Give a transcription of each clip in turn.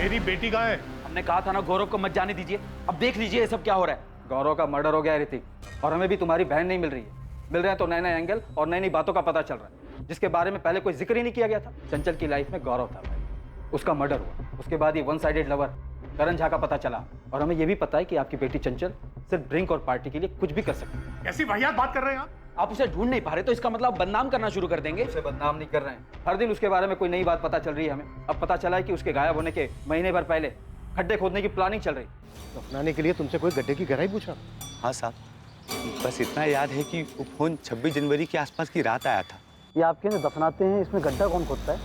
मेरी बेटी कहाँ है? हमने कहा था ना गौरव को मत जाने दीजिए। अब देख लीजिए ये सब क्या हो रहा है। गौरव का मर्डर हो गया है ऋतिक, और हमें भी तुम्हारी बहन नहीं मिल रही है। मिल रहे हैं तो नए नए एंगल और नई नई बातों का पता चल रहा है, जिसके बारे में पहले कोई जिक्र ही नहीं किया गया था। चंचल की लाइफ में गौरव था भाई, उसका मर्डर हुआ। उसके बाद ये वन साइडेड लवर करण झा का पता चला, और हमें ये भी पता है कि आपकी बेटी चंचल सिर्फ ड्रिंक और पार्टी के लिए कुछ भी कर सकती है। कैसी वाहियात बात कर रहे हैं आप? आप उसे ढूंढ नहीं पा रहे तो इसका मतलब बदनाम करना शुरू कर देंगे। उसे बदनाम नहीं कर रहे हैं, हर दिन उसके बारे में कोई नई बात पता चल रही है हमें। अब पता चला है कि उसके गायब होने के महीने भर पहले खड्डे खोदने की प्लानिंग चल रही। दफनाने के लिए तुमसे कोई गड्ढे की गहराई पूछा? हाँ साहब, बस इतना याद है कि वो फोन 26 जनवरी के आसपास की रात आया था। ये आपके ना दफनाते हैं, इसमें गड्ढा कौन खोदता है?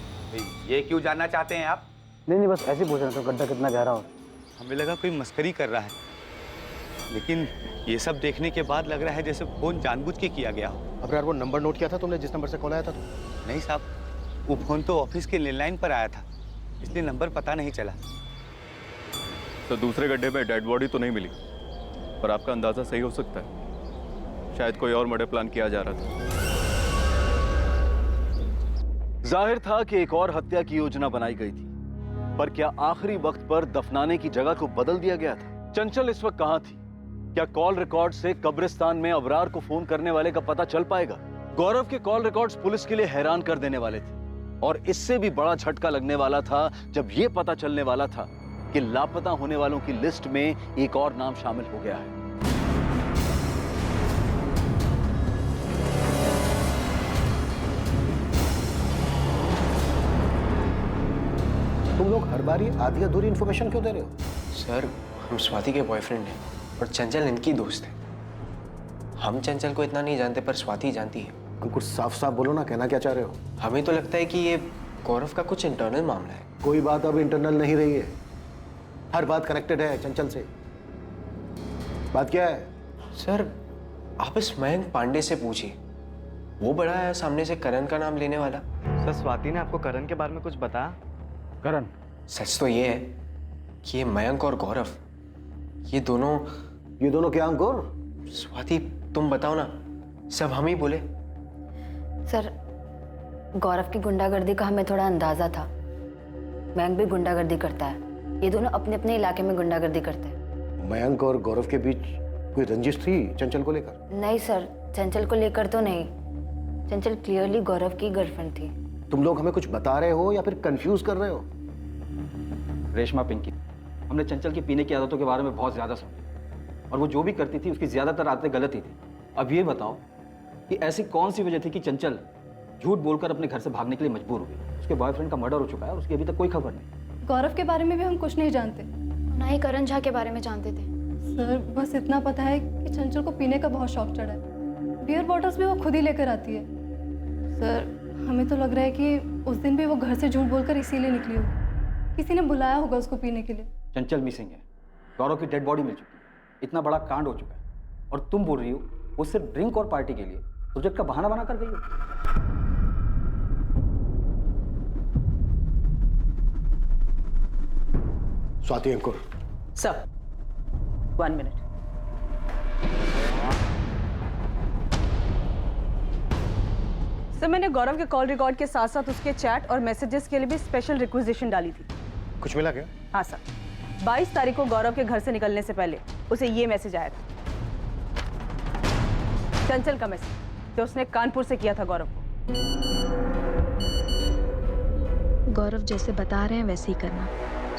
ये क्यों जानना चाहते हैं आप? नहीं बस ऐसे ही पूछ रहे थे, गड्ढा कितना गहरा हो। हमें लगा कोई मस्करी कर रहा है, लेकिन ये सब देखने के बाद लग रहा है जैसे फोन जानबूझ के किया गया हो। अब यार वो नंबर नोट किया था तुमने जिस नंबर से कॉल आया था? नहीं साहब, वो फोन तो ऑफिस के लैंडलाइन पर आया था, इसलिए नंबर पता नहीं चला। तो दूसरे गड्ढे में डेड बॉडी तो नहीं मिली, पर आपका अंदाजा सही हो सकता है। शायद कोई और मर्डर प्लान किया जा रहा था। जाहिर था कि एक और हत्या की योजना बनाई गई थी, पर क्या आखिरी वक्त पर दफनाने की जगह को बदल दिया गया था? चंचल इस वक्त कहां थी? क्या कॉल रिकॉर्ड से कब्रिस्तान में अबरार को फोन करने वाले का पता चल पाएगा? गौरव के कॉल रिकॉर्ड्स पुलिस के लिए हैरान कर देने वाले थे, और इससे भी बड़ा झटका लगने वाला था जब यह पता चलने वाला था कि लापता होने वालों की लिस्ट में एक और नाम शामिल हो गया है। तुम लोग हर बार ये आधी अधूरी इन्फॉर्मेशन क्यों दे रहे हो? सर, हम स्वाति के बॉयफ्रेंड हैं और चंचल इनकी दोस्त है। हम चंचल को इतना नहीं जानते, पर स्वाति जानती है। अंकुर साफ साफ बोलो ना, कहना क्या चाह रहे हो? हमें तो लगता है कि ये गौरव का कुछ इंटरनल मामला है। कोई बात अब इंटरनल नहीं रही है, हर बात कनेक्टेड है चंचल से। बात क्या है? सर, आप इस मयंक पांडे से पूछिए, वो बड़ा है सामने से करण का नाम लेने वाला। सर, स्वाति ने आपको करण के बारे में कुछ बताया? करण? सच तो ये है कि ये मयंक और गौरव, ये दोनों क्या अंकुर? स्वाति, तुम बताओ ना, सब हम ही बोले। सर, गौरव की गुंडागर्दी का हमें थोड़ा अंदाजा था। मयंक भी गुंडागर्दी करता है, ये दोनों अपने अपने इलाके में गुंडागर्दी करते हैं। मयंक और गौरव के बीच कोई रंजिश थी चंचल को लेकर? नहीं सर, चंचल को लेकर तो नहीं। चंचल क्लियरली गौरव की गर्लफ्रेंड थी। तुम लोग हमें कुछ बता रहे हो या फिर कंफ्यूज कर रहे हो? रेशमा, पिंकी, हमने चंचल की पीने की आदतों के बारे में बहुत ज्यादा सुना, और वो जो भी करती थी उसकी ज्यादातर आदतें गलत ही थी। अब ये बताओ कि ऐसी कौन सी वजह थी कि चंचल झूठ बोलकर अपने घर से भागने के लिए मजबूर हुई? उसके बॉयफ्रेंड का मर्डर हो चुका है और उसकी अभी तक कोई खबर नहीं। गौरव के बारे में भी हम कुछ नहीं जानते, ना ही करण झा के बारे में जानते थे। सर, बस इतना पता है कि चंचल को पीने का बहुत शौक चढ़ा है। बियर बॉटल्स भी वो खुद ही लेकर आती है। सर, हमें तो लग रहा है कि उस दिन भी वो घर से झूठ बोलकर इसीलिए निकली होगी। किसी ने बुलाया होगा उसको पीने के लिए। चंचल मिसिंग है, गौरव की डेड बॉडी मिल चुकी है, इतना बड़ा कांड हो चुका है, और तुम बोल रही हो वो सिर्फ ड्रिंक और पार्टी के लिए प्रोजेक्ट का बहाना बना कर गई हो। स्वाति, अंकुर। सर, 1 मिनट। सर, मैंने गौरव के कॉल रिकॉर्ड के साथ साथ उसके चैट और मैसेजेस के लिए भी स्पेशल रिक्विजिशन डाली थी। कुछ मिला क्या? हाँ सर, 22 तारीख को गौरव के घर से निकलने से पहले उसे ये मैसेज आया था, चंचल का मैसेज, जो उसने कानपुर से किया था गौरव को। गौरव जैसे बता रहे हैं वैसे ही करना।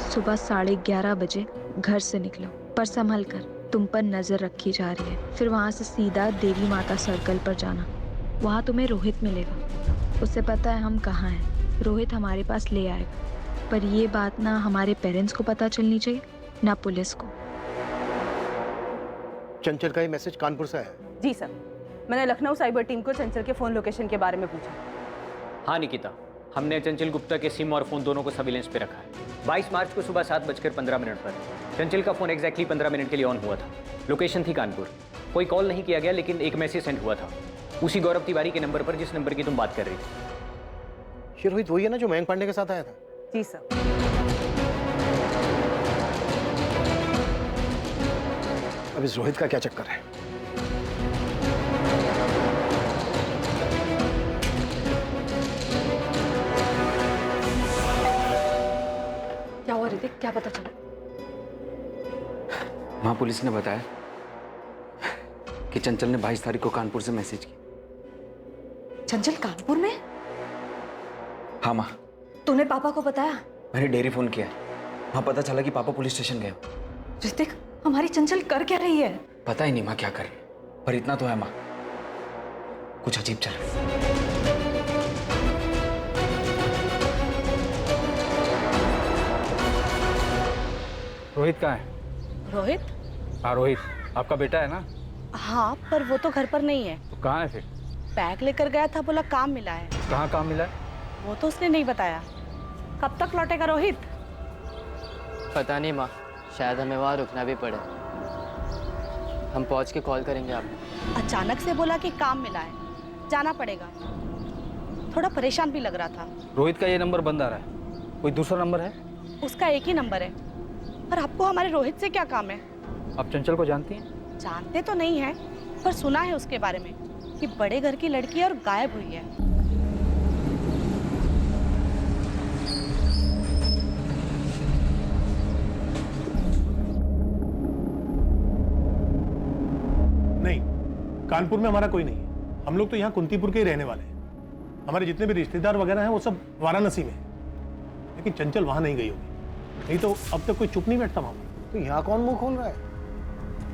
सुबह 11:30 बजे घर से निकलो, पर संभल कर, तुम पर नजर रखी जा रही है। फिर वहाँ से सीधा देवी माता सर्कल पर जाना, वहाँ तुम्हें रोहित मिलेगा। उसे पता है हम कहाँ हैं, रोहित हमारे पास ले आएगा। पर ये बात ना हमारे पेरेंट्स को पता चलनी चाहिए, ना पुलिस को। चंचल का ये मैसेज कानपुर से है? जी सर, मैंने लखनऊ साइबर टीम को चंचल के फ़ोन लोकेशन के बारे में पूछा। हाँ निकिता, हमने चंचल गुप्ता के सिम और फ़ोन दोनों को सर्विलेंस पे रखा है। 22 मार्च को सुबह 7:15 पर चंचल का फ़ोन एग्जैक्टली 15 मिनट के लिए ऑन हुआ था। लोकेशन थी कानपुर। कोई कॉल नहीं किया गया, लेकिन एक मैसेज सेंड हुआ था उसी गौरव तिवारी के नंबर पर जिस नंबर की तुम बात कर रही थी। ये रोहित वही है ना जो मयंक पांडे के साथ आया था? जी सर। अब इस रोहित का क्या चक्कर है? क्या हुआ ऋतिक, क्या पता चला? वहाँ पुलिस ने बताया कि चंचल ने 22 तारीख को कानपुर से मैसेज की। चंचल कानपुर में? हाँ माँ, तूने पापा को बताया? मैंने डेयरी फोन किया, वहाँ पता चला कि पापा पुलिस स्टेशन गए। ऋतिक, हमारी चंचल कर क्या रही है? पता ही नहीं माँ क्या कर रही है, पर इतना तो है माँ, कुछ अजीब चल रहा है। रोहित कहाँ है? रोहित? हाँ रोहित, आपका बेटा है ना? हाँ, पर वो तो घर पर नहीं है। तो कहाँ है फिर? बैग लेकर गया था, बोला काम मिला है। कहाँ काम मिला है? वो तो उसने नहीं बताया। कब तक लौटेगा रोहित? पता नहीं माँ, शायद हमें वहाँ रुकना भी पड़े। हम पहुँच के कॉल करेंगे आपको। अचानक से बोला कि काम मिला है, जाना पड़ेगा। थोड़ा परेशान भी लग रहा था। रोहित का ये नंबर बंद आ रहा है, कोई दूसरा नंबर है? उसका एक ही नंबर है। पर आपको हमारे रोहित से क्या काम है? आप चंचल को जानती हैं? जानते तो नहीं है, पर सुना है उसके बारे में कि बड़े घर की लड़की है और गायब हुई है। नहीं, कानपुर में हमारा कोई नहीं है। हम लोग तो यहाँ कुंतीपुर के ही रहने वाले हैं। हमारे जितने भी रिश्तेदार वगैरह हैं वो सब वाराणसी में हैं। लेकिन चंचल वहां नहीं गई होगी, नहीं तो अब तक कोई चुप नहीं बैठता वहां। तो यहाँ कौन मुंह खोल रहा है?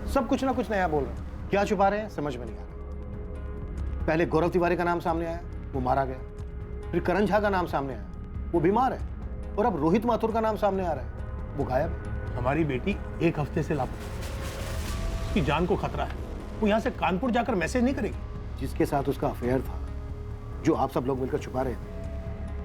सब कुछ ना कुछ नया बोल रहे हैं। क्या छुपा रहे हैं समझ में नहीं आ रहा। पहले गौरव तिवारी का नाम सामने आया, वो मारा गया। फिर करण झा का नाम सामने आया, वो बीमार है। और अब रोहित माथुर का नाम सामने आ रहा है, वो गायब है। हमारी बेटी 1 हफ्ते से लापता, उसकी जान को खतरा है। वो यहाँ से कानपुर जाकर मैसेज नहीं करेगी। जिसके साथ उसका अफेयर था, जो आप सब लोग मिलकर छुपा रहे थे,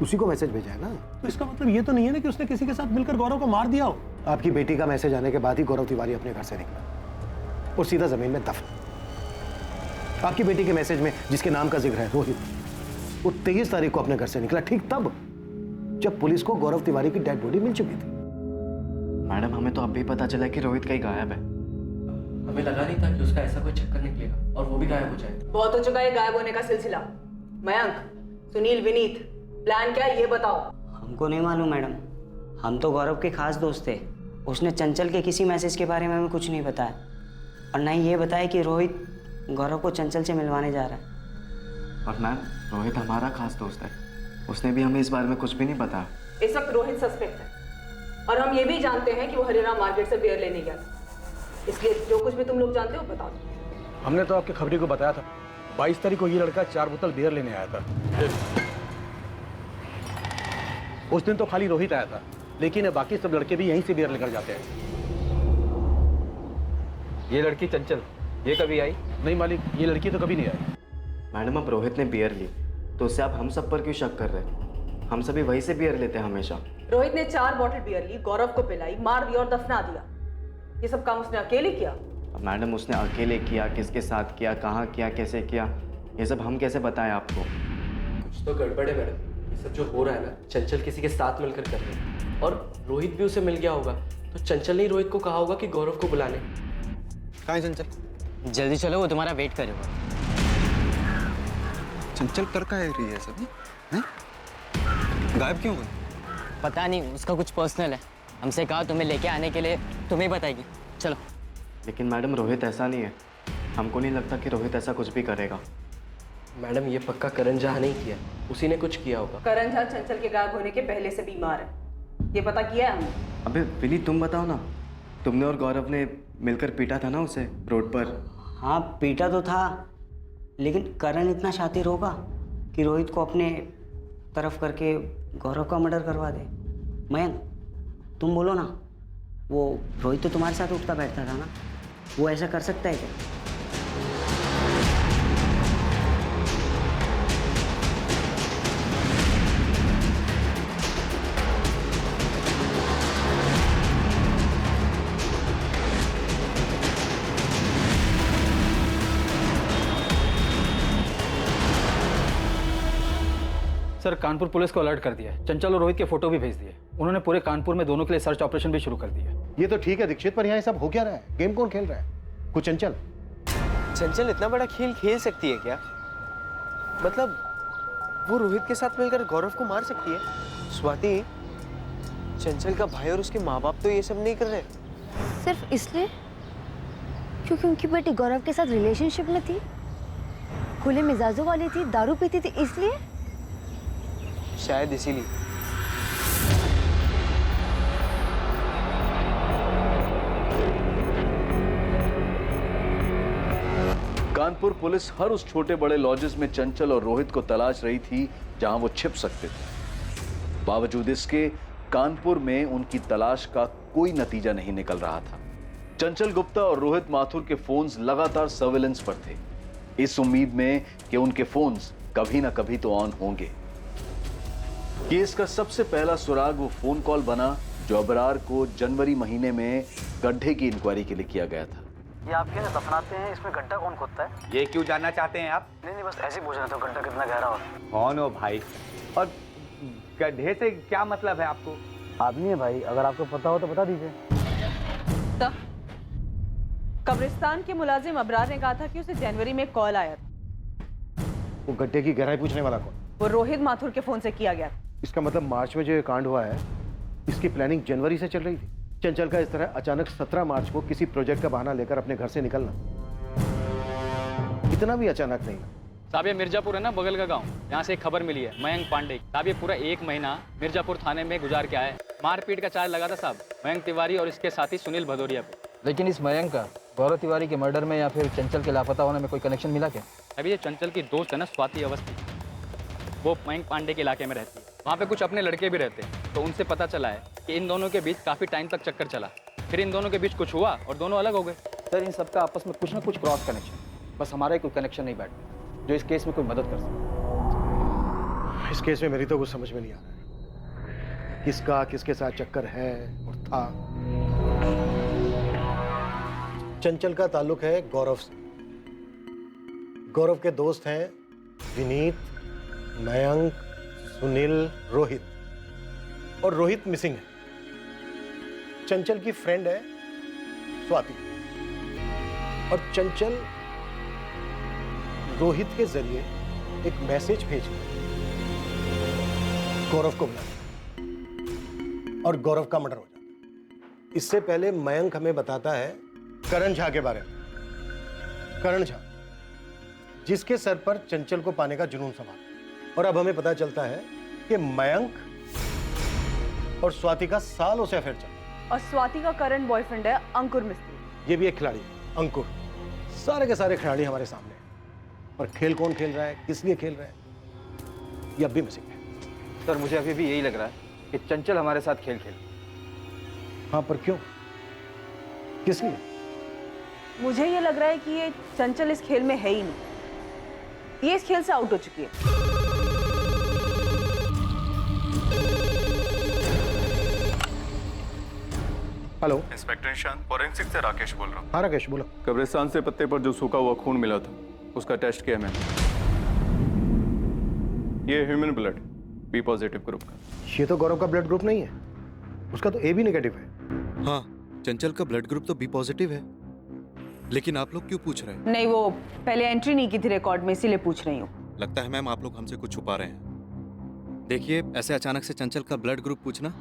उसी को मैसेज भेजा है ना। तो इसका मतलब ये तो नहीं है ना कि उसने किसी के साथ मिलकर गौरव को मार दिया हो। आपकी बेटी का मैसेज आने के बाद ही गौरव तिवारी अपने घर से निकला और सीधा जमीन में दफन। आपकी बेटी के मैसेज में जिसके नाम का जिक्र है रोहित, वो 23 तारीख को अपने घर से निकला, ठीक तब जब पुलिस को गौरव तिवारी की डेड बॉडी मिल चुकी थी। मैडम, हमें तो अब भी पता चला कि रोहित कहीं गायब है। हमें लगा नहीं था कि उसका ऐसा कोई चक्कर निकलेगा और वो भी गायब हो जाएगा। बहुत हो चुका है गायब होने का सिलसिला। मयंक, सुनील, विनीत, प्लान क्या है ये बताओ। हमको नहीं मालूम मैडम, हम तो गौरव के खास दोस्त थे। उसने चंचल के किसी मैसेज के बारे में हमें कुछ नहीं बताया, और ना ही ये बताया कि रोहित गौरव को चंचल से मिलवाने जा रहा है। और मैम, रोहित हमारा खास दोस्त है, उसने भी हमें इस बारे में कुछ भी नहीं बताया। इस वक्त रोहित सस्पेक्ट है और हम ये भी जानते हैं कि वो हरियाणा मार्केट से बियर लेने गया था। इसलिए जो कुछ भी तुम लोग जानते हो बताओ। हमने तो आपके खबरी को बताया था 22 तारीख को ये लड़का 4 बोतल बियर लेने आया था। उस दिन तो खाली रोहित आया था, लेकिन बाकी सब लड़के भी यहीं से बियर लेकर जाते हैं। ये लड़की चंचल, ये कभी आई? नहीं मालिक, ये लड़की तो कभी नहीं आई। मैडम, अब रोहित ने बियर ली तो उससे आप हम सब पर क्यों शक कर रहे हैं? हम सभी वहीं से बियर लेते हैं हमेशा। रोहित ने 4 बॉटल बियर ली, गौरव को पिलाई, मार दिया और दफना दिया। ये सब काम उसने अकेले किया? मैडम, उसने अकेले किया, किसके साथ किया, कहाँ किया, कैसे किया, ये सब हम कैसे बताएं आपको? कुछ तो गड़बड़ है मैडम। ये सब जो हो रहा है ना, चंचल किसी के साथ मिलकर कर रहे हैं और रोहित भी उसे मिल गया होगा, तो चंचल ने रोहित को कहा होगा कि गौरव को बुलाने। कहाँ है चंचल? जल्दी चलो, वो तुम्हारा वेट करेगा। चंचल कर का रही है सब हैं? गायब क्यों हुई? पता नहीं, उसका कुछ पर्सनल है। हमसे कहा तुम्हें लेके आने के लिए, तुम्हें बताएगी। चलो। लेकिन मैडम, रोहित ऐसा नहीं है। हमको नहीं लगता कि रोहित ऐसा कुछ भी करेगा। मैडम, ये पक्का करण झा नहीं किया, उसी ने कुछ किया होगा। करण झा चंचल के गायब होने के पहले से बीमार है, ये पता किया है हमने। अबे विली, तुम बताओ ना, तुमने और गौरव ने मिलकर पीटा था ना उसे रोड पर? हाँ, पीटा तो था, लेकिन करण इतना शातिर होगा कि रोहित को अपने तरफ करके गौरव का मर्डर करवा दे। मयंक, तुम बोलो ना, वो रोहित तो तुम्हारे साथ उठता बैठता था ना, वो ऐसा कर सकता है क्या? सर, कानपुर पुलिस को अलर्ट कर दिया है। चंचल और रोहित के फोटो भी भेज दिए। उन्होंने पूरे कानपुर में दोनों के लिए सर्च ऑपरेशन भी शुरू कर दिया। ये तो ठीक है दीक्षित, पर यहाँ सब हो क्या रहा है? गेम कौन खेल रहा है? कुछ चंचल? चंचल इतना बड़ा खेल खेल सकती है क्या? मतलब वो रोहित के साथ मिलकर गौरव को मार सकती है? स्वाति, चंचल का भाई और उसके माँ बाप तो ये सब नहीं कर रहे। सिर्फ इसलिए क्योंकि उनकी बेटी गौरव के साथ रिलेशनशिप में थी, खुले मिजाजों वाली थी, दारू पीती थी, इसलिए? शायद इसीलिए। कानपुर पुलिस हर उस छोटे बड़े लॉजेस में चंचल और रोहित को तलाश रही थी जहां वो छिप सकते थे। बावजूद इसके कानपुर में उनकी तलाश का कोई नतीजा नहीं निकल रहा था। चंचल गुप्ता और रोहित माथुर के फोन्स लगातार सर्विलेंस पर थे, इस उम्मीद में कि उनके फोन्स कभी ना कभी तो ऑन होंगे। केस का सबसे पहला सुराग वो फोन कॉल बना जो अबरार को जनवरी महीने में गड्ढे की इंक्वायरी के लिए किया गया था। ये आप कैसे दफनाते हैं, इसमें गड्ढा कौन खोदता है? ये क्यों जानना चाहते हैं आप? नहीं, बस ऐसे ही पूछ रहा था, गड्ढा कितना गहरा होता है। कौन हो भाई, और गड्ढे से क्या मतलब है आपको? आदमी है भाई, अगर आपको पता हो तो बता दीजिए। कब्रिस्तान के मुलाजिम अबरार ने कहा था कि उसे जनवरी में कॉल आया था। वो गड्ढे की गहराई पूछने वाला कौन? वो रोहित माथुर के फोन से किया गया था। इसका मतलब मार्च में जो ये कांड हुआ है, इसकी प्लानिंग जनवरी से चल रही थी। चंचल का इस तरह अचानक 17 मार्च को किसी प्रोजेक्ट का बहाना लेकर अपने घर से निकलना इतना भी अचानक नहीं। साहब ये मिर्जापुर है ना, बगल का गांव, यहाँ से एक खबर मिली है मयंक पांडे। साहब ये पूरा 1 महीना मिर्जापुर थाने में गुजार के आए। मारपीट का चार्ज लगा था साहब मयंक तिवारी और इसके साथी सुनील भदौरिया पे। लेकिन इस मयंक का गौरव तिवारी के मर्डर में या फिर चंचल के लापता होने में कोई कनेक्शन मिला क्या? अभी ये चंचल की दोस्त है ना स्वाति अवस्थी, वो मयंक पांडे के इलाके में रहती है। वहाँ पे कुछ अपने लड़के भी रहते हैं, तो उनसे पता चला है कि इन दोनों के बीच काफ़ी टाइम तक चक्कर चला। फिर इन दोनों के बीच कुछ हुआ और दोनों अलग हो गए। सर इन सबका आपस में कुछ ना कुछ क्रॉस कनेक्शन, बस हमारा ही कोई कनेक्शन नहीं बैठता जो इस केस में कोई मदद कर सके। इस केस में मेरी तो कुछ समझ में नहीं आ रहा है, किसका किसके साथ चक्कर है और था। चंचल का ताल्लुक है गौरव से। गौरव के दोस्त हैं विनीत, मयंक, सुनील, रोहित, और रोहित मिसिंग है। चंचल की फ्रेंड है स्वाति, और चंचल रोहित के जरिए एक मैसेज भेजकर गौरव को बुलाता और गौरव का मर्डर हो जाता। इससे पहले मयंक हमें बताता है करण झा के बारे में। करण झा जिसके सर पर चंचल को पाने का जुनून सवार, और अब हमें पता चलता है कि मयंक और स्वाति का सालों से अफेयर चल रहा है। और स्वाति का करंट बॉयफ्रेंड है अंकुर मिस्त्री। ये भी एक खिलाड़ी है, अंकुर। सारे के सारे खिलाड़ी हमारे सामने हैं, और खेल कौन खेल रहा है, किस लिए खेल रहा है, ये अब भी मिसिंग है। सर मुझे अभी भी यही लग रहा है कि चंचल हमारे साथ खेल खेल। हाँ, पर क्यों, किस लिए? मुझे ये लग रहा है कि ये चंचल इस खेल में है ही नहीं, ये इस खेल से आउट हो चुकी है। हेलो, इंस्पेक्टर निशांत, फॉरेंसिक से राकेश बोल रहा हूँ। हाँ राकेश बोलो। कब्रिस्तान से पत्ते पर जो सूखा हुआ खून मिला था उसका टेस्ट किया मैंने, ये human blood B positive group का। ये तो गौरव का ब्लड ग्रुप नहीं है, उसका तो ए बी नेगेटिव है। हाँ, चंचल का ब्लड ग्रुप तो बी पॉजिटिव है, लेकिन आप लोग क्यों पूछ रहे हैं? नहीं, वो पहले एंट्री नहीं की थी रिकॉर्ड में, इसीलिए पूछ रही हूँ। लगता है मैम आप लोग हमसे कुछ छुपा रहे हैं। देखिए, ऐसे अचानक से चंचल का ब्लड ग्रुप पूछना,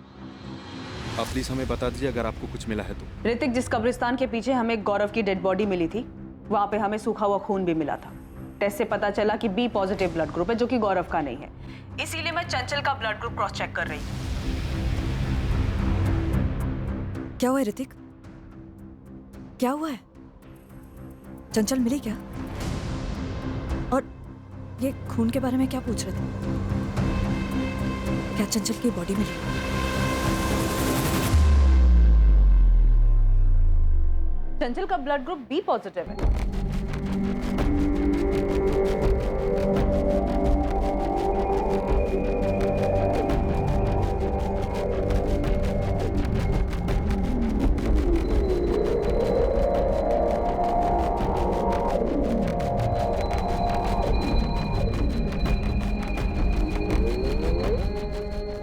आप प्लीज हमें बता दीजिए अगर आपको कुछ मिला है तो। ऋतिक, जिस कब्रिस्तान के पीछे हमें गौरव की डेड बॉडी मिली थी, वहां पे हमें सूखा हुआ खून भी मिला था। टेस्ट से पता चला कि बी पॉजिटिव ब्लड ग्रुप है, जो कि गौरव का नहीं है। इसीलिए मैं चंचल का ब्लड ग्रुप क्रॉस चेक कर रही हूँ। क्या हुआ है ऋतिक? क्या हुआ है? चंचल मिली क्या? और ये खून के बारे में क्या पूछ रहे थे? क्या चंचल की बॉडी मिली? चंचल का ब्लड ग्रुप बी पॉजिटिव है।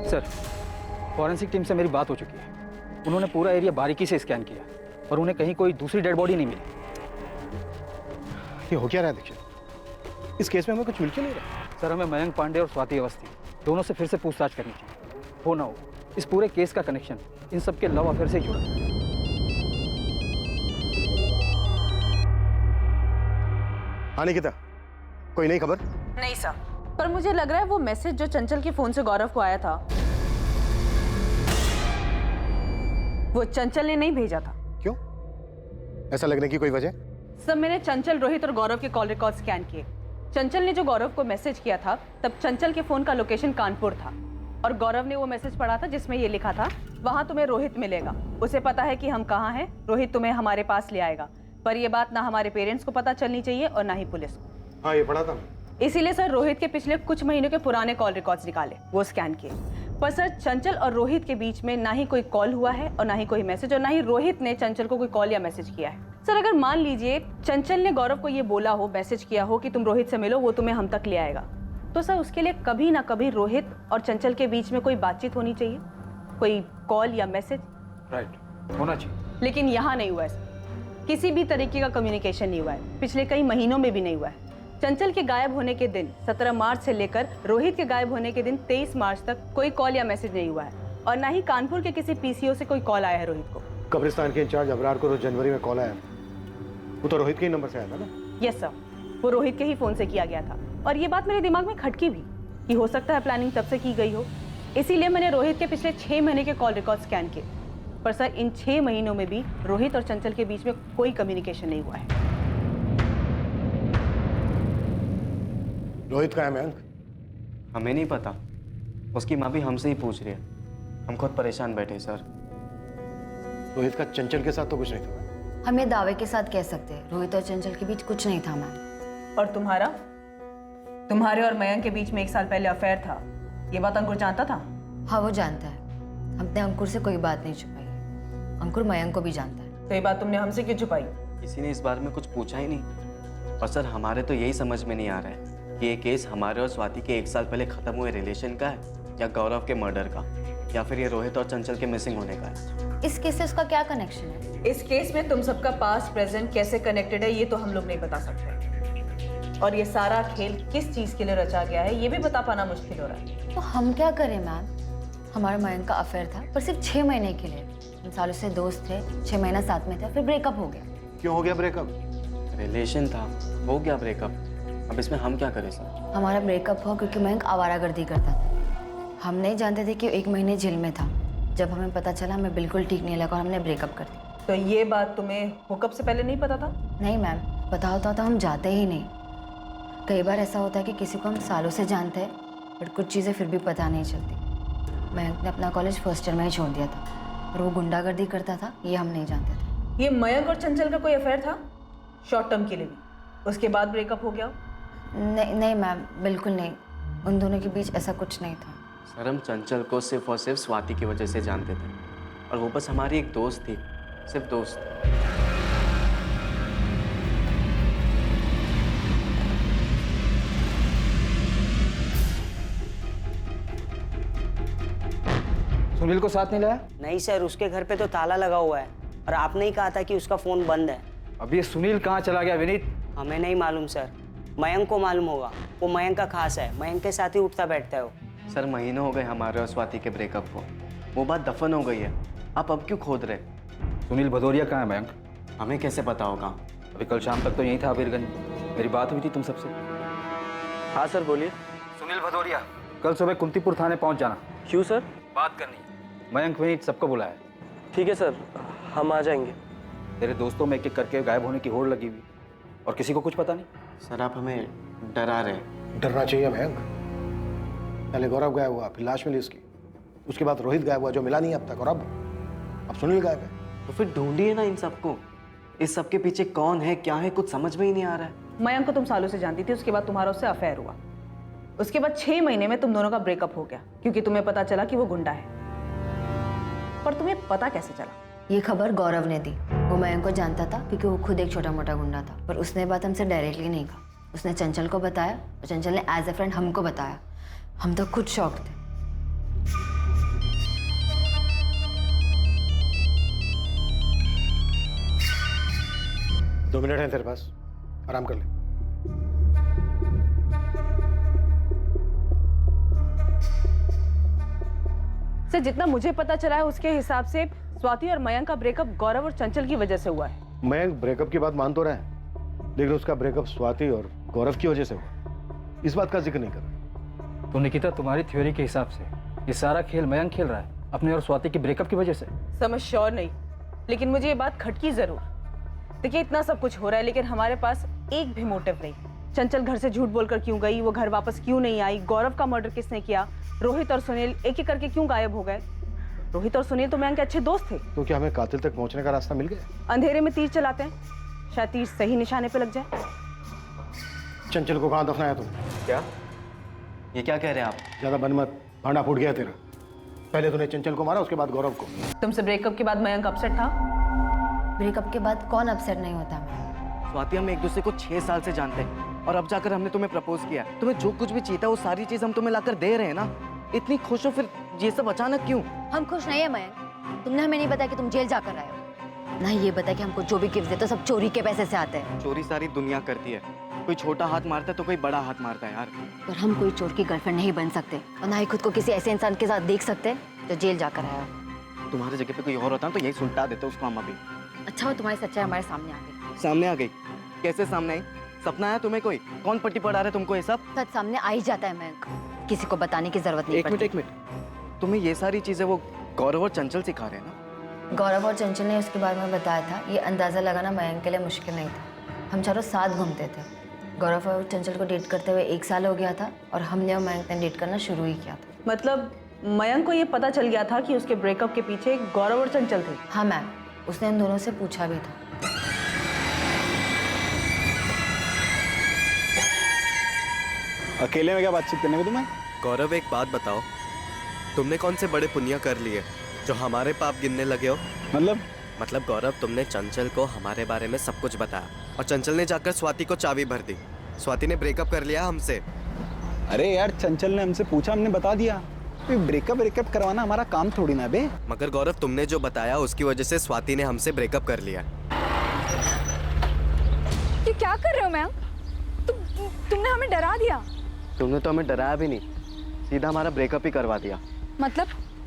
सर, फॉरेंसिक टीम से मेरी बात हो चुकी है। उन्होंने पूरा एरिया बारीकी से स्कैन किया और उन्हें कहीं कोई दूसरी डेड बॉडी नहीं मिली। ये हो क्या रहा है दीक्षित? इस केस में हमें कुछ मिल क्यों नहीं रहा? सर, हमें मयंक पांडे और स्वाति अवस्थी दोनों से फिर से पूछताछ करनी चाहिए। हो ना हो इस पूरे केस का कनेक्शन इन सब के लव अफेयर से जुड़ा है। हाँ निकिता, कोई नई खबर? नहीं सर, पर मुझे लग रहा है वो मैसेज जो चंचल के फोन से गौरव को आया था वो चंचल ने नहीं भेजा था। क्यों? ऐसा लगने की कोई वजह? सर, मैंने चंचल, रोहित और गौरव के कॉल रिकॉर्ड स्कैन किए। चंचल ने जो गौरव को मैसेज किया था तब चंचल के फोन का लोकेशन कानपुर था और गौरव ने वो मैसेज पढ़ा था जिसमें ये लिखा था, वहां तुम्हें रोहित मिलेगा, उसे पता है कि हम कहाँ हैं, रोहित तुम्हें हमारे पास ले आएगा। पर ये बात ना हमारे पेरेंट्स को पता चलनी चाहिए और ना ही पुलिस को। हाँ, ये पढ़ा था। इसीलिए सर रोहित के पिछले कुछ महीनों के पुराने कॉल रिकॉर्ड्स निकाले, वो स्कैन किए। पर सर चंचल और रोहित के बीच में ना ही कोई कॉल हुआ है और ना ही कोई मैसेज, और ना ही रोहित ने चंचल को कोई कॉल या मैसेज किया है। सर अगर मान लीजिए चंचल ने गौरव को ये बोला हो, मैसेज किया हो कि तुम रोहित से मिलो, वो तुम्हें हम तक ले आएगा, तो सर उसके लिए कभी ना कभी रोहित और चंचल के बीच में कोई बातचीत होनी चाहिए, कोई कॉल या मैसेज। राइट, होना चाहिए। लेकिन यहाँ नहीं हुआ है, किसी भी तरीके का कम्युनिकेशन नहीं हुआ है, पिछले कई महीनों में भी नहीं हुआ है। चंचल के गायब होने के दिन 17 मार्च से लेकर रोहित के गायब होने के दिन 23 मार्च तक कोई कॉल या मैसेज नहीं हुआ है और ना ही कानपुर के किसी पीसीओ से कोई कॉल आया है रोहित को। कब्रिस्तान के इंचार्ज अबरार को रोज जनवरी में कॉल आया, वो तो रोहित के ही नंबर से आया था ना? यस सर, वो रोहित के ही फोन से किया गया था और ये बात मेरे दिमाग में खटकी भी कि हो सकता है प्लानिंग तब से की गई हो। इसीलिए मैंने रोहित के पिछले 6 महीने के कॉल रिकॉर्ड स्कैन किए, पर सर इन 6 महीनों में भी रोहित और चंचल के बीच में कोई कम्युनिकेशन नहीं हुआ है। रोहित का है मयंक? हमें नहीं पता, उसकी माँ भी हमसे ही पूछ रही है, हम खुद परेशान बैठे सर। रोहित का चंचल के साथ तो कुछ नहीं था। हम ये दावे के साथ कह सकते हैं रोहित और चंचल के बीच कुछ नहीं था मैम। और तुम्हारे और मयंक के बीच में 1 साल पहले अफेयर था, ये बात अंकुर जानता था? हाँ, वो जानता है। हमने अंकुर से कोई बात नहीं छुपाई, अंकुर मयंक को भी जानता है। तो ये बात तुमने हमसे क्यों छुपाई? किसी ने इस बारे में कुछ पूछा ही नहीं। और सर हमारे तो यही समझ में नहीं आ रहा है कि ये केस हमारे और स्वाति के 1 साल पहले खत्म हुए रिलेशन का है या गौरव के मर्डर का, या फिर ये रोहित और चंचल के मिसिंग होने का है। इस केस से उसका क्या कनेक्शन है? इस केस में तुम सबका पास्ट प्रेजेंट कैसे कनेक्टेड है ये तो हम लोग नहीं बता सकते, और ये सारा खेल किस चीज के लिए रचा गया है ये भी बता पाना मुश्किल हो रहा है। तो हम क्या करें मैम? हमारा मयंक का अफेयर था पर सिर्फ 6 महीने के लिए। हम सालों से दोस्त थे, 6 महीना साथ में थे, फिर ब्रेकअप हो गया। क्यों हो गया ब्रेकअप? रिलेशन था, हो गया ब्रेकअप। अब इसमें हम क्या करें सर? हमारा ब्रेकअप हुआ क्योंकि मयंक आवारागर्दी करता था। हम नहीं जानते थे कि 1 महीने जेल में था। जब हमें पता चला हमें बिल्कुल ठीक नहीं लगा और हमने ब्रेकअप कर दिया। तो ये बात तुम्हें हुकअप से पहले नहीं पता था? नहीं मैम, पता होता तो हम जाते ही नहीं। कई बार ऐसा होता है कि किसी को हम सालों से जानते हैं बट कुछ चीज़ें फिर भी पता नहीं चलती। मयंक ने अपना कॉलेज फर्स्ट ईयर में ही छोड़ दिया था और वो गुंडागर्दी करता था, ये हम नहीं जानते थे। ये मयंक और चंचल का कोई अफेयर था शॉर्ट टर्म के लिए भी, उसके बाद ब्रेकअप हो गया? नहीं मैम, बिल्कुल नहीं। उन दोनों के बीच ऐसा कुछ नहीं था। सर हम चंचल को सिर्फ और सिर्फ स्वाति की वजह से जानते थे और वो बस हमारी एक दोस्त थी, सिर्फ दोस्त। सुनील को साथ नहीं लाया? नहीं सर, उसके घर पे तो ताला लगा हुआ है और आपने ही कहा था कि उसका फोन बंद है। अब ये सुनील कहाँ चला गया विनीत? हमें नहीं मालूम सर, मयंक को मालूम होगा। वो मयंक का खास है, मयंक के साथ ही उठता बैठता है वो। सर महीनों हो गए हमारे और स्वाति के ब्रेकअप को, वो बात दफन हो गई है। आप अब क्यों खोद रहे? सुनील भदौरिया कहाँ है मयंक? हमें कैसे पता होगा? अभी कल शाम तक तो यहीं था अबीरगंज, मेरी बात हुई थी तुम सबसे। हाँ सर बोलिए। सुनील भदौरिया, कल सुबह कुंतीपुर थाने पहुंच जाना। क्यों सर? बात करनी है। मयंक विनीत सबको बुलाया। ठीक है सर, हम आ जाएंगे। तेरे दोस्तों में एक-एक करके गायब होने की होड़ लगी हुई और किसी को कुछ पता नहीं। सर आप हमें डरा रहे हैं। डरना चाहिए मयंक। पहले गौरव गायब हुआ, फिर लाश मिली उसकी, उसके बाद रोहित गायब हुआ जो मिला नहीं अब तक, और अब सुनील गायब है। तो फिर ढूंढिए ना इन सबको। इस सब के पीछे कौन है, क्या है, कुछ समझ में ही नहीं आ रहा है। मयंक को तुम सालों से जानती थी, उसके बाद तुम्हारा उससे अफेयर हुआ, उसके बाद 6 महीने में तुम दोनों का ब्रेकअप हो गया क्योंकि तुम्हें पता चला कि वो गुंडा है। पर तुम्हें पता कैसे चला? ये खबर गौरव ने दी। वो मयंक को जानता था क्योंकि वो खुद एक छोटा मोटा गुंडा था, पर उसने बात हमसे डायरेक्टली नहीं कहा। उसने चंचल को बताया और चंचल ने एज ए फ्रेंड हमको बताया। हम तो खुद शॉक थे। दो मिनट है तेरे पास, आराम कर ले। सर जितना मुझे पता चला है उसके हिसाब से स्वाति और मयंक का ब्रेकअप गौरव और चंचल की वजह से हुआ है। मयंक ब्रेकअप की बात मान तो रहा है, लेकिन उसका ब्रेकअप स्वाति और गौरव की वजह से हुआ, इस बात का जिक्र नहीं कर रहा। तो निकिता, तुम्हारी थ्योरी के हिसाब से ये सारा खेल मयंक खेल रहा है अपने और स्वाति की ब्रेकअप की वजह से? समझ श्योर नहीं, लेकिन मुझे ये बात खटकी जरूर। देखिए इतना सब कुछ हो रहा है लेकिन हमारे पास एक भी मोटिव नहीं। चंचल घर से झूठ बोलकर क्यों गई, वो घर वापस क्यों नहीं आई, गौरव का मर्डर किसने किया, रोहित और सुनील एक एक करके क्यों गायब हो गए। रोहित और सुनील तो मयंक के अच्छे दोस्त थे। तो क्या हमें कातिल तक पहुंचने का रास्ता मिल गया? अंधेरे में तीर चलाते हैं, शायद तीर सही निशाने पे लग जाए। चंचल को कहाँ दफनाया तुमने? क्या ये क्या कह रहे हैं आप? ज्यादा बन मत, भांडा फूट गया तेरा। पहले तूने चंचल को मारा, उसके बाद गौरव को। तुमसे ब्रेकअप के बाद मयंक अपसेट था? ब्रेकअप के बाद कौन अपसेट नहीं होता? स्वाति, हम एक दूसरे को 6 साल से जानते हैं और अब जाकर हमने तुम्हें प्रपोज किया। तुम्हें जो कुछ भी चाहिए था वो सारी चीज हम तुम्हें लाकर दे रहे हैं ना। इतनी खुश हो, फिर ये सब अचानक क्यों? हम खुश नहीं है मयंक। तुमने हमें नहीं बताया कि तुम जेल जाकर आए हो, ना ये बताया कि हमको जो भी गिफ्ट देते हो सब चोरी के पैसे से आते हैं। चोरी सारी दुनिया करती है, कोई छोटा हाथ मारता है तो कोई बड़ा हाथ मारता है यार। पर हम कोई चोर की गर्लफ्रेंड नहीं बन सकते और ना ही खुद को किसी ऐसे इंसान के साथ देख सकते जो जेल जाकर आया हो। तुम्हारी जगह पे कोई और होता तो यही सुलटा देते उसको हम अभी। अच्छा हो तुम्हारी सच्चाई हमारे सामने आ गई। सामने आ गई? कैसे सामने आई? सपना है तुम्हें? कोई कौन पट्टी पढ़ा रहा है तुमको ये सब? सच सामने आ ही जाता है मयंक, किसी को बताने की जरूरत नहीं पड़ती। एक मिनट, तुम्हें ये सारी चीजें वो गौरव और चंचल सिखा रहे हैं ना? गौरव और चंचल ने उसके बारे में बताया था। ये अंदाजा लगाना मयंक के लिए मुश्किल नहीं था। हम चारों साथ घूमते थे। गौरव और चंचल को डेट करते हुए 1 साल हो गया था और हमने और मयंक ने डेट करना शुरू ही किया था। मतलब मयंक को ये पता चल गया था कि उसके ब्रेकअप के पीछे गौरव और चंचल थे? हाँ मैम, उसने उन दोनों से पूछा भी था। अकेले में क्या बातचीत करने में तुम्हें? गौरव, एक बात बताओ, तुमने कौन से बड़े पुण्य कर लिए जो हमारे पाप गिनने लगे हो? मतलब गौरव, तुमने चंचल को हमारे बारे में सब कुछ बताया और चंचल ने जाकर स्वाति को चाबी भर दी। स्वाति ने ब्रेकअप कर लिया हमसे। अरे यार, चंचल ने हमसे पूछा, हमने बता दिया। ब्रेकअप करवाना हमारा काम थोड़ी ना बे। मगर गौरव, तुमने जो बताया उसकी वजह से स्वाति ने हमसे ब्रेकअप कर लिया। ये क्या कर रहे हो मैम? तुमने हमें डरा दिया। तुमने तो हमें डराया भी नहीं, सीधा हमारा ब्रेकअप ही करवा दिया।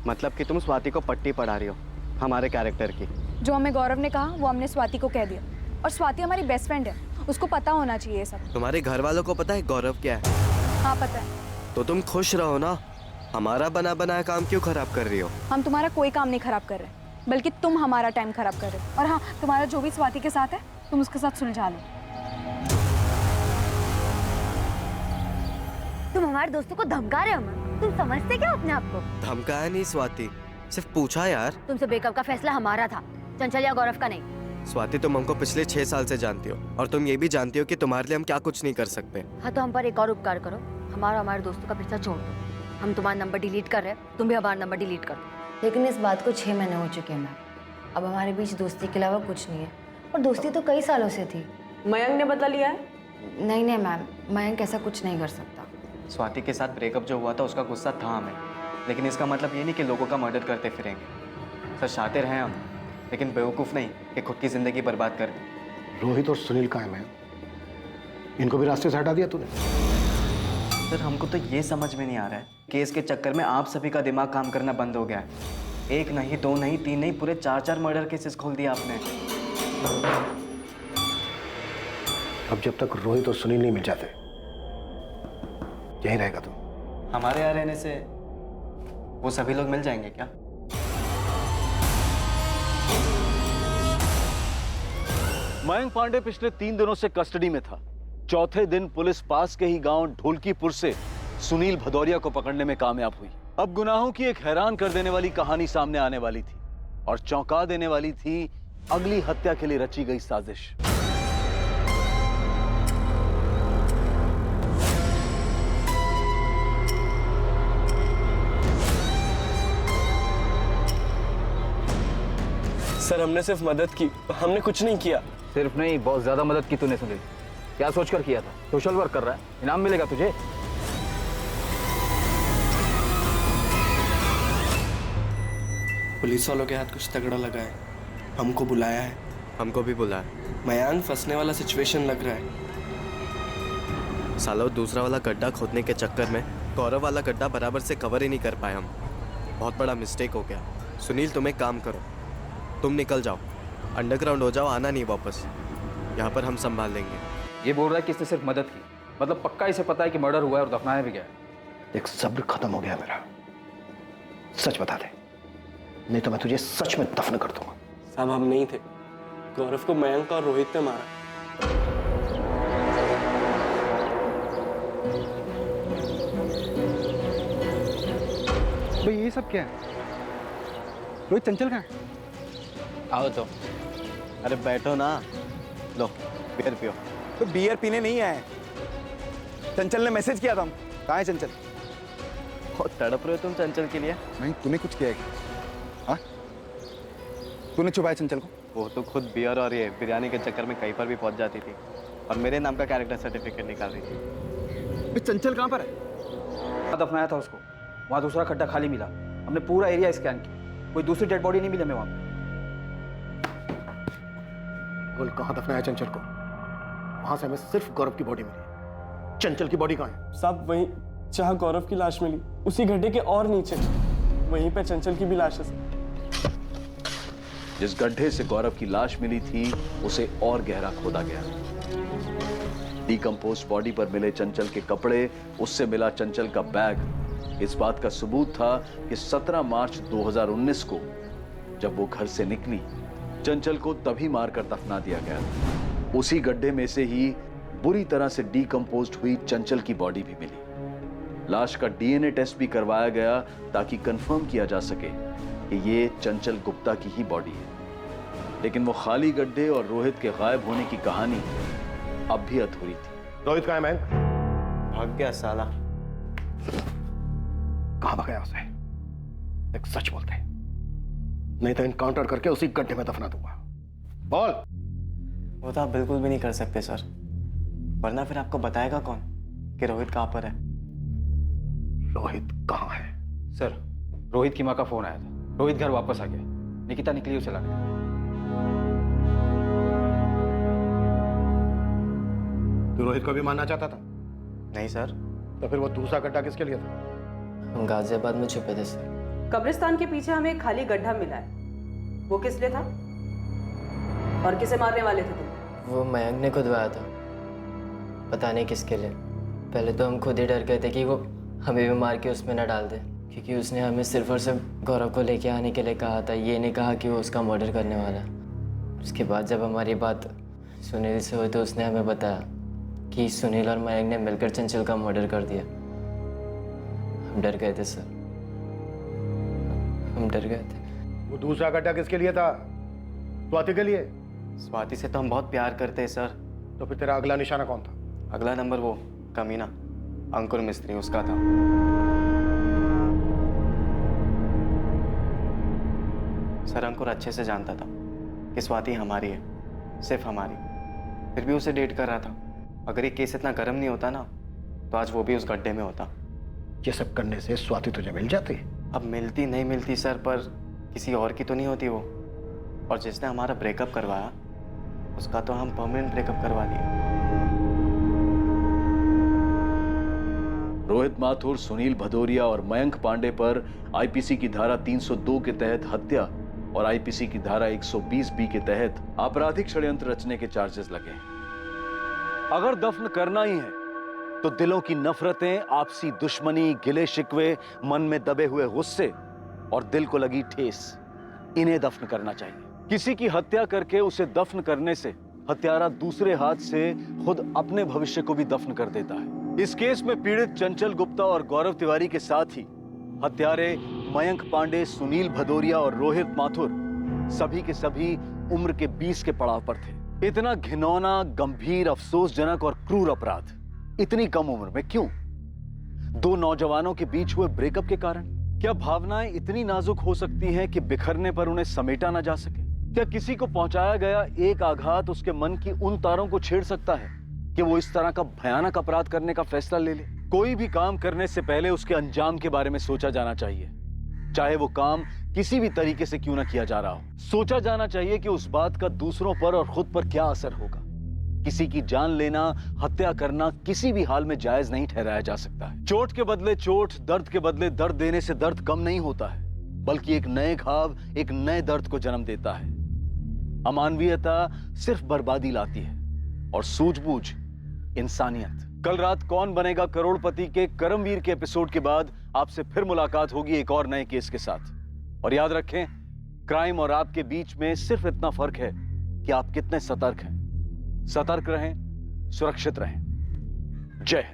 मतलब कि तुम स्वाति को पट्टी पढ़ा रही हो हमारे कैरेक्टर की। जो हमें गौरव ने कहा वो हमने स्वाति को कह दिया, और स्वाति हमारी बेस्ट फ्रेंड है, उसको पता होना चाहिए ये सब। तुम्हारे घर वालों को पता है गौरव क्या है? हाँ पता है। तो तुम खुश रहो ना, हमारा बना बनाया काम क्यों खराब कर रही हो? हम तुम्हारा कोई काम नहीं खराब कर रहे, बल्कि तुम हमारा टाइम खराब कर रहे हो। और हाँ, तुम्हारा जो भी स्वाति के साथ है तुम उसके साथ सुलझा लो। तुम हमारे दोस्तों को धमका रहे हो मैम? तुम समझते क्या अपने आप को? धमकाया नहीं स्वाति, सिर्फ पूछा यार। तुमसे ब्रेकअप का फैसला हमारा था, चंचल या गौरव का नहीं। स्वाति, तुम हमको पिछले 6 साल से जानती हो और तुम ये भी जानती हो कि तुम्हारे लिए हम क्या कुछ नहीं कर सकते। हाँ तो हम पर एक और उपकार करो, हमारे दोस्तों का पीछा छोड़ दो। हम तुम्हारा नंबर डिलीट कर रहे हैं, तुम भी हमारा नंबर डिलीट कर दो। लेकिन इस बात को 6 महीने हो चुके हैं मैम। अब हमारे बीच दोस्ती के अलावा कुछ नहीं है, और दोस्ती तो कई सालों से थी। मयंक ने बदला लिया है? नहीं मैम, मयंक ऐसा कुछ नहीं कर सकता। स्वाति के साथ ब्रेकअप जो हुआ था उसका गुस्सा था हमें, लेकिन इसका मतलब ये नहीं कि लोगों का मर्डर करते फिरेंगे। सर, शातिर हैं हम, लेकिन बेवकूफ़ नहीं कि खुद की जिंदगी बर्बाद कर दी। रोहित और सुनील कहाँ हैं? इनको भी रास्ते से हटा दिया तूने? सर, हमको तो ये समझ में नहीं आ रहा है, केस के चक्कर में आप सभी का दिमाग काम करना बंद हो गया है। 1 नहीं, 2 नहीं, 3 नहीं, पूरे 4 मर्डर केसेस खोल दिया आपने। अब जब तक रोहित और सुनील नहीं मिल जाते यहीं रहेगा तू। हमारे यहाँ रहने से वो सभी लोग मिल जाएंगे क्या? मयंक पांडे पिछले 3 दिनों से कस्टडी में था। चौथे दिन पुलिस पास के ही गांव ढोलकीपुर से सुनील भदौरिया को पकड़ने में कामयाब हुई। अब गुनाहों की एक हैरान कर देने वाली कहानी सामने आने वाली थी और चौंका देने वाली थी अगली हत्या के लिए रची गई साजिश। सर, हमने सिर्फ मदद की, हमने कुछ नहीं किया। सिर्फ नहीं, बहुत ज्यादा मदद की तूने सुनील। क्या सोचकर किया था? सोशल वर्क कर रहा है, इनाम मिलेगा तुझे। पुलिस वालों के हाथ कुछ तगड़ा लगा है, हमको बुलाया है। हमको भी बुलाया। मयंक फंसने वाला सिचुएशन लग रहा है। सालों दूसरा वाला गड्ढा खोदने के चक्कर में गौरव वाला गड्ढा बराबर से कवर ही नहीं कर पाए हम। बहुत बड़ा मिस्टेक हो गया। सुनील, तुम एक काम करो, तुम निकल जाओ, अंडरग्राउंड हो जाओ, आना नहीं वापस। यहाँ पर हम संभाल लेंगे। ये बोल रहा है कि इसने सिर्फ मदद की, मतलब पक्का इसे पता है कि मर्डर हुआ है और दफनाया भी गया है। एक सब्र खत्म हो गया मेरा। सच बता दे, नहीं तो मैं तुझे सच में दफन कर दूंगा। साहब हम नहीं थे, गौरव को मयंक और रोहित ने मारा। भाई ये सब क्या है? रोहित, चंचल कहाँ है? आओ तो। अरे बैठो ना, लो बियर पियो। तो बियर पीने नहीं आए, चंचल ने मैसेज किया था। कहाँ है चंचल? बहुत तड़प रहे हो तुम चंचल के लिए। नहीं, तूने कुछ किया है क्या? हाँ? तूने छुपाया चंचल को? वो तो खुद बियर और ये बिरयानी के चक्कर में कहीं पर भी पहुंच जाती थी और मेरे नाम का कैरेक्टर सर्टिफिकेट निकाल रही थी। चंचल कहाँ पर है? दफनाया था उसको, वहाँ दूसरा खड्डा खाली मिला। हमने पूरा एरिया स्कैन किया, कोई दूसरी डेड बॉडी नहीं मिली हमें वहाँ पे। बोल, कहाँ दफनाया चंचल को? वहां से हमें सिर्फ गौरव की बॉडी मिली, चंचल की बॉडी कहाँ है? साहब वहीं जहाँ गौरव की लाश मिली, उसी गड्ढे के और नीचे, वहीं पे चंचल की भी लाश है। जिस गड्ढे से गौरव की लाश मिली थी उसे और गहरा खोदा गया। डिकम्पोज बॉडी पर मिले चंचल के कपड़े, उससे मिला चंचल का बैग इस बात का सबूत था कि 17 मार्च 2019 को जब वो घर से निकली, चंचल को तभी मारकर दफना दिया गया। उसी गड्ढे में से ही बुरी तरह से डिकम्पोज्ड हुई चंचल की बॉडी भी मिली। लाश का डीएनए टेस्ट भी करवाया गया ताकि कंफर्म किया जा सके कि ये चंचल गुप्ता की ही बॉडी है। लेकिन वो खाली गड्ढे और रोहित के गायब होने की कहानी अब भी अधूरी थी। रोहित कहाँ है मैन? भाग गया साला। कहाँ भागा उसे? एक सच बोलते, नहीं तो इनकाउंटर करके उसी गड्ढे में दफना दूंगा। बोल। वो तो आप बिल्कुल भी नहीं कर सकते सर, वरना फिर आपको बताएगा कौन कि रोहित कहाँ पर है? रोहित कहाँ है? सर, रोहित की माँ का फोन आया था, रोहित घर वापस आ गया, निकिता निकली उसे लाने। तू रोहित को भी मारना चाहता था? नहीं सर। तो फिर वो दूसरा गड्ढा किसके लिए था? हम गाजियाबाद में छुपे थे सर। कब्रिस्तान के पीछे हमें एक खाली गड्ढा मिला है, वो किस लिए था और किसे मारने वाले थे तुम? वो मयंक ने खुदवाया था, पता नहीं किसके लिए। पहले तो हम खुद ही डर गए थे कि वो हमें भी मार के उसमें न डाल दे, क्योंकि उसने हमें सिर्फ और सिर्फ गौरव को लेके आने के लिए कहा था, ये नहीं कहा कि वो उसका मर्डर करने वाला है। उसके बाद जब हमारी बात सुनील से हुई तो उसने हमें बताया कि सुनील और मयंक ने मिलकर चंचल का मर्डर कर दिया। हम डर गए थे सर, हम डर गए थे। वो दूसरा गड्ढा किसके लिए था? स्वाति के लिए? स्वाति से तो हम बहुत प्यार करते हैं सर। तो फिर तेरा अगला निशाना कौन था? अगला नंबर वो कमीना अंकुर मिस्त्री, उसका था। सर, अंकुर अच्छे से जानता था कि स्वाति हमारी है, सिर्फ हमारी, फिर भी उसे डेट कर रहा था। अगर ये केस इतना गर्म नहीं होता ना तो आज वो भी उस गड्ढे में होता। ये सब करने से स्वाति तुझे मिल जाती? अब मिलती नहीं मिलती सर, पर किसी और की तो नहीं होती वो। और जिसने हमारा ब्रेकअप करवाया उसका तो हम परमानेंट ब्रेकअप करवा दिए। रोहित माथुर, सुनील भदौरिया और मयंक पांडे पर आईपीसी की धारा 302 के तहत हत्या और आईपीसी की धारा 120 के तहत आपराधिक षड्यंत्र रचने के चार्जेस लगे हैं। अगर दफन करना ही है तो दिलों की नफरतें, आपसी दुश्मनी, गिले शिकवे, मन में दबे हुए गुस्से और दिल को लगी ठेस, इन्हें दफन करना चाहिए। किसी की हत्या करके उसे दफन करने से हत्यारा दूसरे हाथ से खुद अपने भविष्य को भी दफन कर देता है। इस केस में पीड़ित चंचल गुप्ता और गौरव तिवारी के साथ ही हत्यारे मयंक पांडे, सुनील भदौरिया और रोहित माथुर सभी के सभी उम्र के 20 के पड़ाव पर थे। इतना घिनौना, गंभीर, अफसोसजनक और क्रूर अपराध इतनी कम उम्र में क्यों? दो नौजवानों के बीच हुए ब्रेकअप के कारण? क्या भावनाएं इतनी नाजुक हो सकती हैं कि बिखरने पर उन्हें समेटा ना जा सके? क्या किसी को पहुंचाया गया एक आघात उसके मन की उन तारों को छेड़ सकता है कि वो इस तरह का भयानक अपराध करने का फैसला ले ले? कोई भी काम करने से पहले उसके अंजाम के बारे में सोचा जाना चाहिए, चाहे वो काम किसी भी तरीके से क्यों ना किया जा रहा हो। सोचा जाना चाहिए कि उस बात का दूसरों पर और खुद पर क्या असर होगा। किसी की जान लेना, हत्या करना किसी भी हाल में जायज नहीं ठहराया जा सकता है। चोट के बदले चोट, दर्द के बदले दर्द देने से दर्द कम नहीं होता है। बल्कि एक नए घाव, एक नए दर्द को जन्म देता है। अमानवीयता सिर्फ बर्बादी लाती है और सूझबूझ इंसानियत। कल रात कौन बनेगा करोड़पति के करमवीर के एपिसोड के बाद आपसे फिर मुलाकात होगी एक और नए केस के साथ। और याद रखें, क्राइम और आपके बीच में सिर्फ इतना फर्क है कि आप कितने सतर्क हैं। सतर्क रहें, सुरक्षित रहें। जय हिंद।